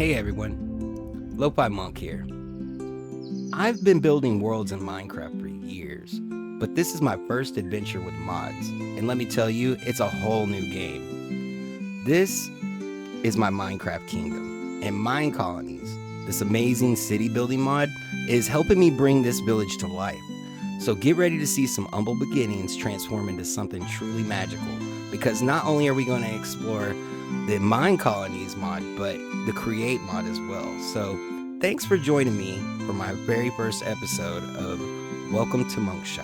Hey everyone, LoFi Monk here. I've been building worlds in Minecraft for years, but this is my first adventure with mods, and let me tell you, it's a whole new game. This is my Minecraft kingdom, and Minecolonies, this amazing city building mod, is helping me bring this village to life. So get ready to see some humble beginnings transform into something truly magical, because not only are we going to explore the Minecolonies mod, but the Create mod as well. So thanks for joining me for my very first episode of Welcome to Monkshire.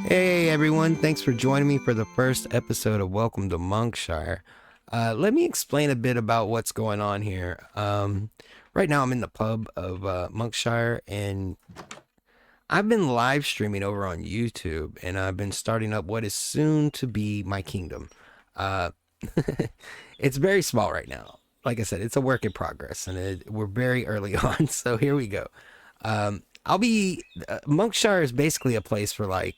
Hey everyone, thanks for joining me for the first episode of Welcome to Monkshire. Let me explain a bit about what's going on here. Right now I'm in the pub of Monkshire, and I've been live streaming over on YouTube, and I've been starting up what is soon to be my kingdom. Uh, it's very small right now. Like I said, it's a work in progress, and we're very early on. So here we go. Monkshire is basically a place for like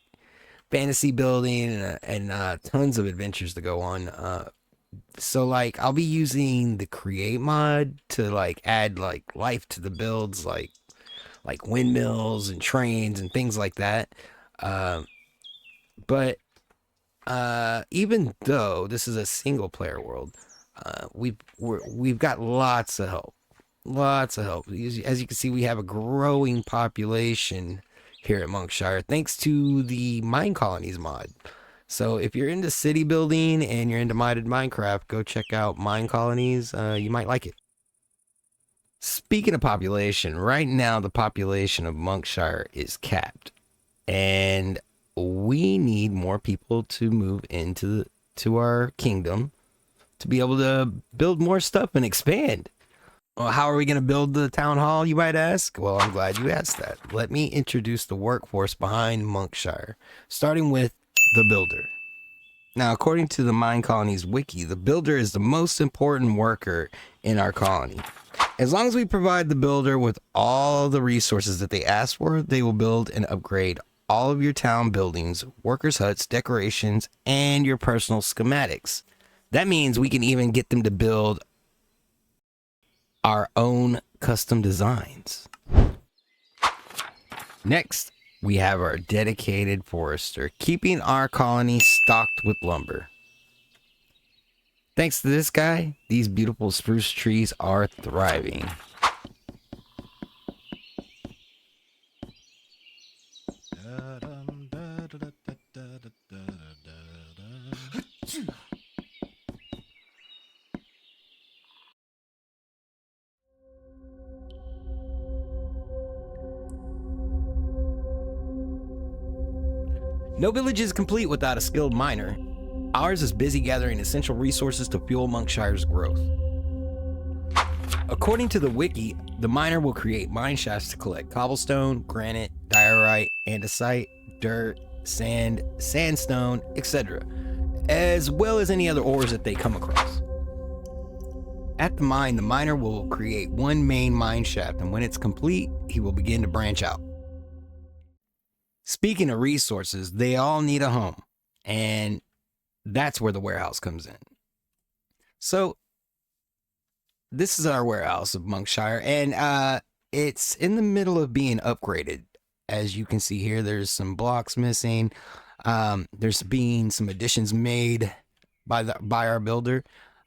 fantasy building and tons of adventures to go on. So like I'll be using the Create mod to like add like life to the builds, like windmills and trains and things like that. But even though this is a single player world, we've got lots of help. Lots of help. As you can see, we have a growing population here at Monkshire thanks to the Minecolonies mod. So if you're into city building and you're into modded Minecraft, go check out Minecolonies. You might like it. Speaking of population, right now the population of Monkshire is capped, and we need more people to move into our kingdom to be able to build more stuff and expand. Well, how are we going to build the town hall, you might ask? Well, I'm glad you asked that. Let me introduce the workforce behind Monkshire, starting with the builder. Now, according to the Minecolonies wiki, the builder is the most important worker in our colony. As long as we provide the builder with all the resources that they ask for, they will build and upgrade all of your town buildings, workers' huts, decorations, and your personal schematics. That means we can even get them to build our own custom designs. Next, we have our dedicated forester, keeping our colony stocked with lumber. Thanks to this guy, these beautiful spruce trees are thriving. No village is complete without a skilled miner. Ours is busy gathering essential resources to fuel Monkshire's growth. According to the wiki, the miner will create mine shafts to collect cobblestone, granite, diorite, andesite, dirt, sand, sandstone, etc., as well as any other ores that they come across. At the mine, the miner will create one main mine shaft, and when it's complete, he will begin to branch out. Speaking of resources, they all need a home, and that's where the warehouse comes in. So this is our warehouse of Monkshire, and it's in the middle of being upgraded. As you can see here, there's some blocks missing. There's been some additions made by our builder.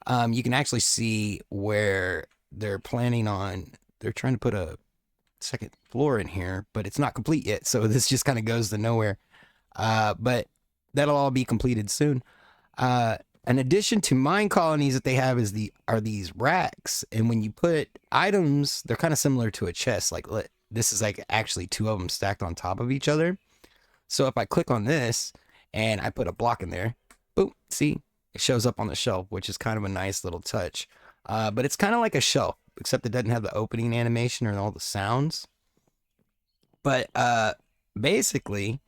You can actually see where they're trying to put a second floor in here, but it's not complete yet, so this just kind of goes to nowhere. But that'll all be completed soon. An addition to Minecolonies that they have are these racks, and when you put items, they're kind of similar to a chest. Like this is like actually two of them stacked on top of each other. So if I click on this and I put a block in there, boom, see, it shows up on the shelf, which is kind of a nice little touch. But it's kind of like a shelf, except it doesn't have the opening animation or all the sounds. But basically,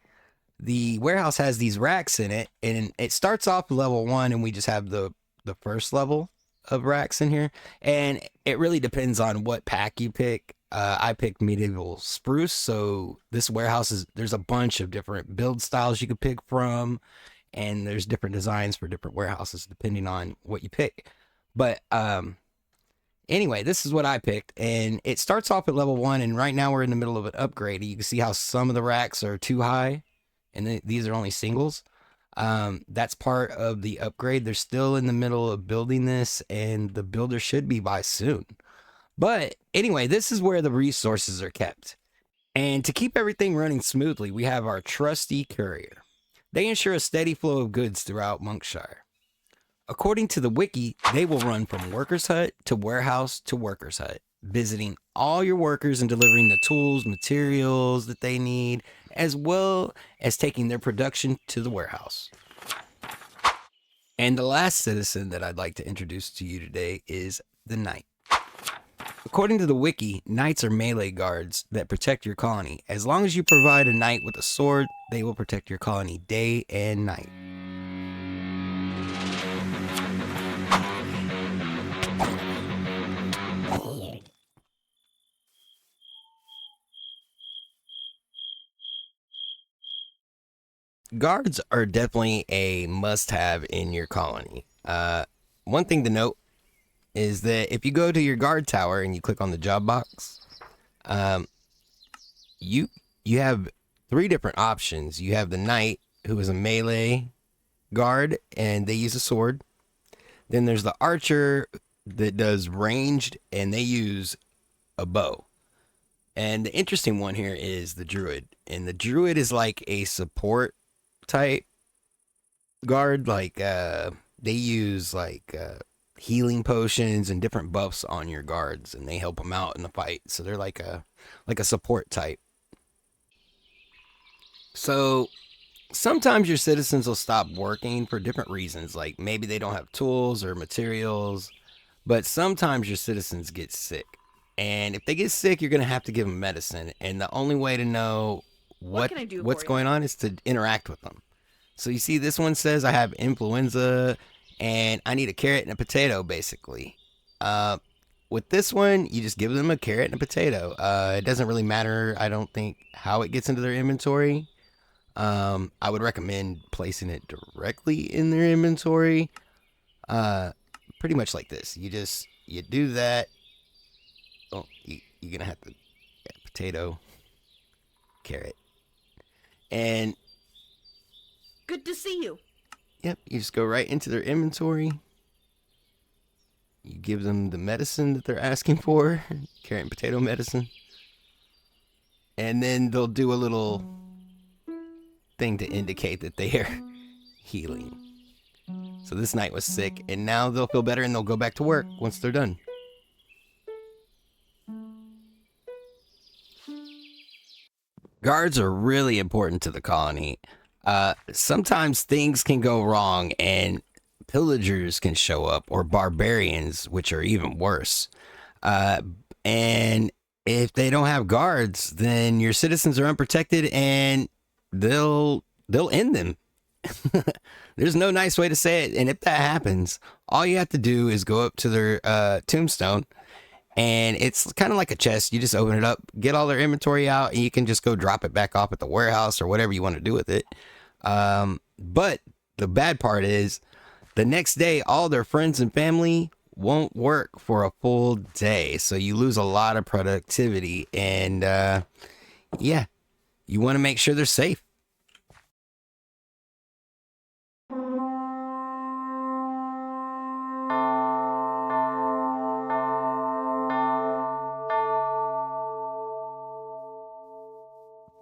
the warehouse has these racks in it, and it starts off level 1, and we just have the first level of racks in here, and it really depends on what pack you pick. I picked medieval spruce, so this warehouse there's a bunch of different build styles you could pick from, and there's different designs for different warehouses depending on what you pick. But anyway, this is what I picked, and it starts off at level 1, and right now we're in the middle of an upgrade. You can see how some of the racks are too high, and these are only singles. That's part of the upgrade. They're still in the middle of building this, and the builder should be by soon. But anyway, this is where the resources are kept. And to keep everything running smoothly, we have our trusty courier. They ensure a steady flow of goods throughout Monkshire. According to the wiki, they will run from worker's hut to warehouse to worker's hut, visiting all your workers and delivering the tools, materials that they need, as well as taking their production to the warehouse. And the last citizen that I'd like to introduce to you today is the knight. According to the wiki, knights are melee guards that protect your colony. As long as you provide a knight with a sword, they will protect your colony day and night. Guards are definitely a must-have in your colony. One thing to note is that if you go to your guard tower and you click on the job box, you have 3 different options. You have the knight, who is a melee guard, and they use a sword. Then there's the archer that does ranged, and they use a bow. And the interesting one here is the druid, and the druid is like a support type guard. Like they use like healing potions and different buffs on your guards, and they help them out in the fight. So they're like a support type. So sometimes your citizens will stop working for different reasons, like maybe they don't have tools or materials. But sometimes your citizens get sick, and if they get sick, you're gonna have to give them medicine. And the only way to know what's going on is to interact with them. So you see, this one says I have influenza, and I need a carrot and a potato, basically. With this one, you just give them a carrot and a potato. It doesn't really matter, I don't think, how it gets into their inventory. I would recommend placing it directly in their inventory. Pretty much like this. You do that. Oh, you're gonna have to potato, carrot, and good to see you. Yep, you just go right into their inventory. You give them the medicine that they're asking for, carrot and potato medicine, and then they'll do a little thing to indicate that they are healing. So this knight was sick, and now they'll feel better, and they'll go back to work once they're done. Guards are really important to the colony. Sometimes things can go wrong, and pillagers can show up, or barbarians, which are even worse. And if they don't have guards, then your citizens are unprotected, and they'll end them. There's no nice way to say it. And if that happens, all you have to do is go up to their tombstone, and it's kind of like a chest. You just open it up, get all their inventory out, and you can just go drop it back off at the warehouse or whatever you want to do with it. But the bad part is the next day, all their friends and family won't work for a full day. So you lose a lot of productivity, and yeah, you want to make sure they're safe.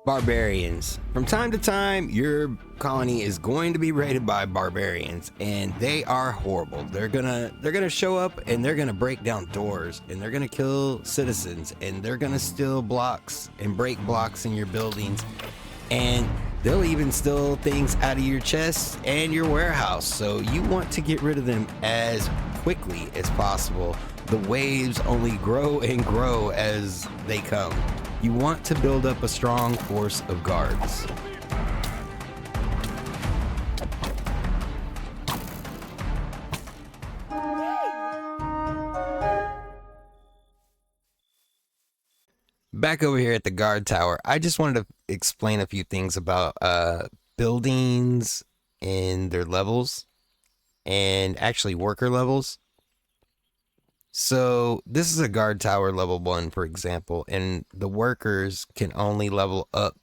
Barbarians. From time to time, your colony is going to be raided by barbarians, and they are horrible. They're gonna show up, and they're gonna break down doors, and they're gonna kill citizens, and they're gonna steal blocks and break blocks in your buildings, and they'll even steal things out of your chests and your warehouse. So you want to get rid of them as quickly as possible. The waves only grow and grow as they come. You want to build up a strong force of guards. Back over here at the guard tower, I just wanted to explain a few things about buildings in their levels and actually worker levels. So this is a guard tower level 1, for example, and the workers can only level up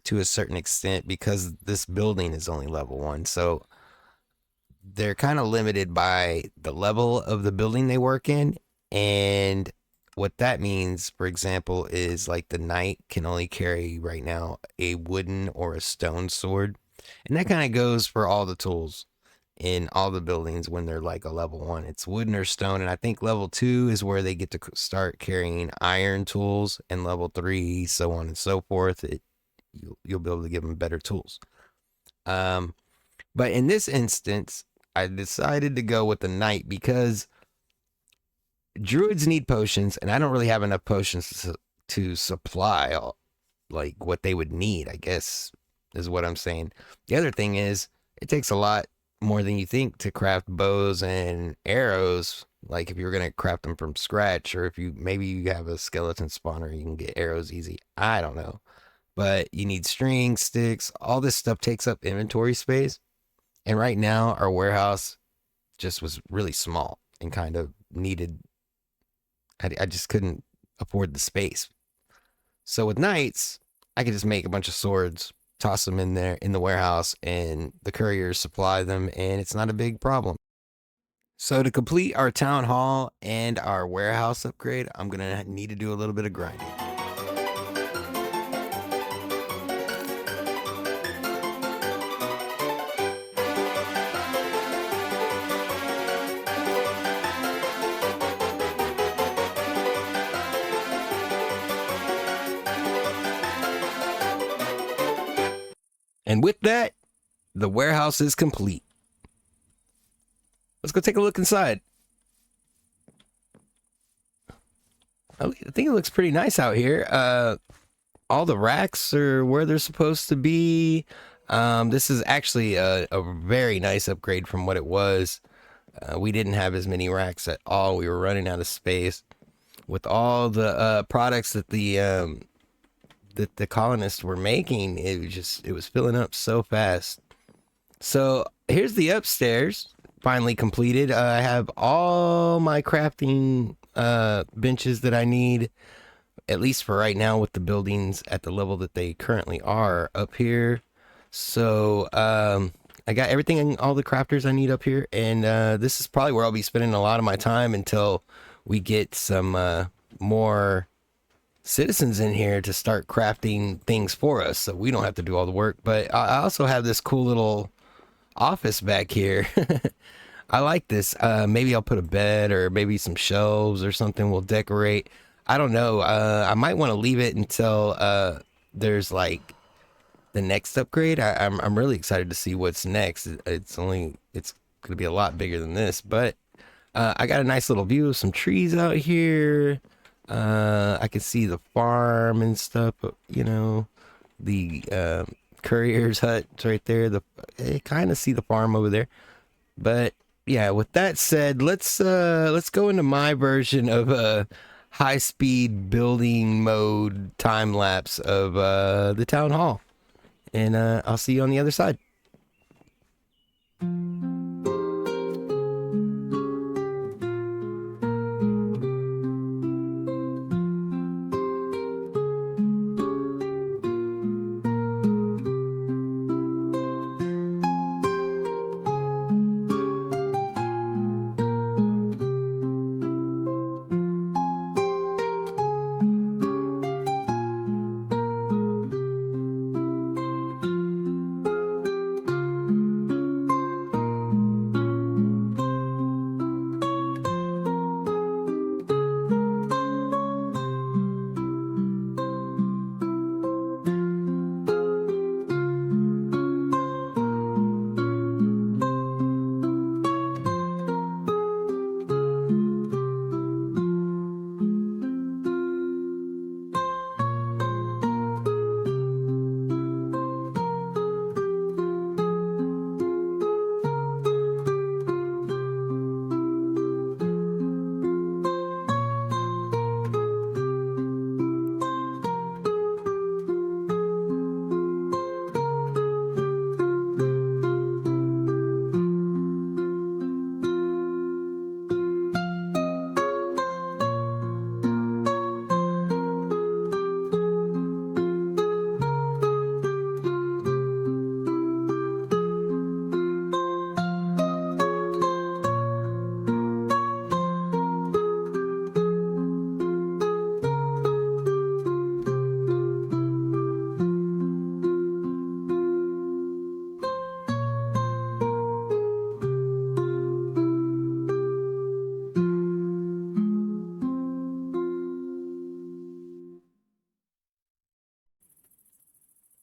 to a certain extent because this building is only level 1. So they're kind of limited by the level of the building they work in. And what that means, for example, is like the knight can only carry right now a wooden or a stone sword. And that kind of goes for all the tools in all the buildings when they're like a level 1. It's wooden or stone. And I think level 2 is where they get to start carrying iron tools, and level 3, so on and so forth. You'll be able to give them better tools. But in this instance, I decided to go with the knight because druids need potions, and I don't really have enough potions to supply like what they would need, I guess, is what I'm saying. The other thing is, it takes a lot more than you think to craft bows and arrows. Like if you're gonna craft them from scratch, or if you have a skeleton spawner, you can get arrows easy. I don't know, but you need string, sticks. All this stuff takes up inventory space, and right now our warehouse just was really small and kind of needed. I just couldn't afford the space. So with knights, I could just make a bunch of swords, toss them in there in the warehouse, and the couriers supply them, and it's not a big problem. So to complete our town hall and our warehouse upgrade, I'm gonna need to do a little bit of grinding. And with that, the warehouse is complete. Let's go take a look inside. I think it looks pretty nice out here. All the racks are where they're supposed to be. This is actually a very nice upgrade from what it was. We didn't have as many racks at all. We were running out of space. With all the products that the colonists were making, it was filling up so fast. So here's the upstairs, finally completed. I have all my crafting benches that I need, at least for right now, with the buildings at the level that they currently are up here. So I got everything, all the crafters I need up here, and this is probably where I'll be spending a lot of my time until we get some more citizens in here to start crafting things for us, so we don't have to do all the work. But I also have this cool little office back here. I like this. Maybe I'll put a bed or maybe some shelves or something we'll decorate. I don't know. I might want to leave it until there's like the next upgrade. I'm really excited to see what's next. It's gonna be a lot bigger than this, but I got a nice little view of some trees out here. I can see the farm and stuff. You know, the courier's hut's right there. I kind of see the farm over there. But yeah, with that said, let's go into my version of high speed building mode time lapse of the town hall, and I'll see you on the other side.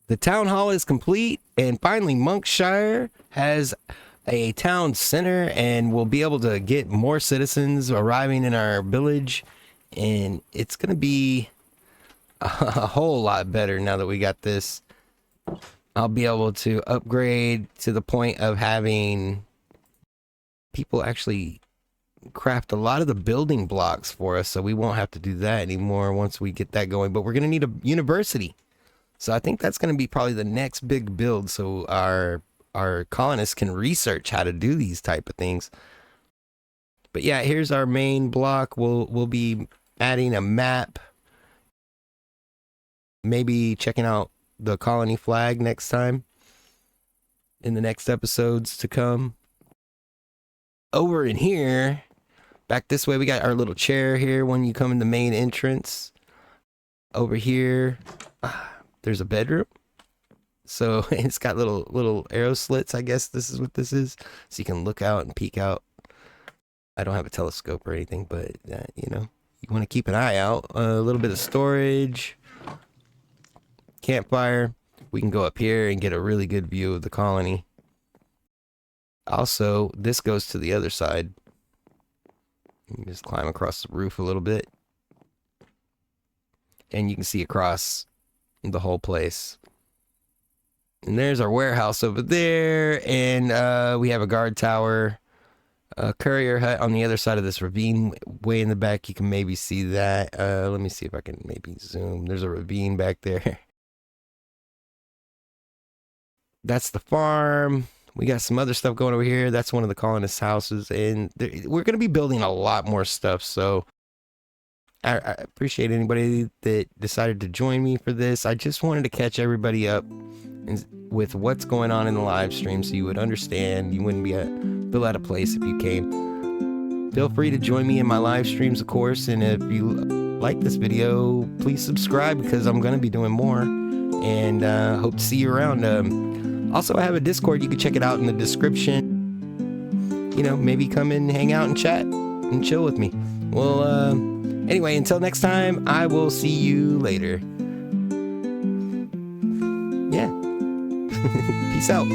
The town hall is complete, and finally Monkshire has a town center, and we'll be able to get more citizens arriving in our village, and it's going to be a whole lot better now that we got this. I'll be able to upgrade to the point of having people actually craft a lot of the building blocks for us, so we won't have to do that anymore once we get that going. But we're going to need a university. So I think that's going to be probably the next big build, so our colonists can research how to do these type of things. But yeah, here's our main block. We'll be adding a map, maybe checking out the colony flag next time in the next episodes to come. Over in here, back this way, we got our little chair here when you come in the main entrance. Over here, there's a bedroom. So it's got little arrow slits. I guess this is what this is. So you can look out and peek out. I don't have a telescope or anything, but you know, you want to keep an eye out. A little bit of storage. Campfire. We can go up here and get a really good view of the colony. Also, this goes to the other side. You can just climb across the roof a little bit. And you can see across the whole place. And there's our warehouse over there, and we have a guard tower, a courier hut on the other side of this ravine way in the back. You can maybe see that. Let me see if I can maybe zoom. There's a ravine back there. That's the farm. We got some other stuff going over here. That's one of the colonists' houses, and we're going to be building a lot more stuff, so I appreciate anybody that decided to join me for this. I just wanted to catch everybody up with what's going on in the live stream so you would understand. You wouldn't be feel out of place if you came. Feel free to join me in my live streams, of course, and if you like this video, please subscribe because I'm going to be doing more, and hope to see you around. Also, I have a Discord. You can check it out in the description. You know, maybe come in and hang out and chat and chill with me. Well, anyway, until next time, I will see you later. Yeah. Peace out.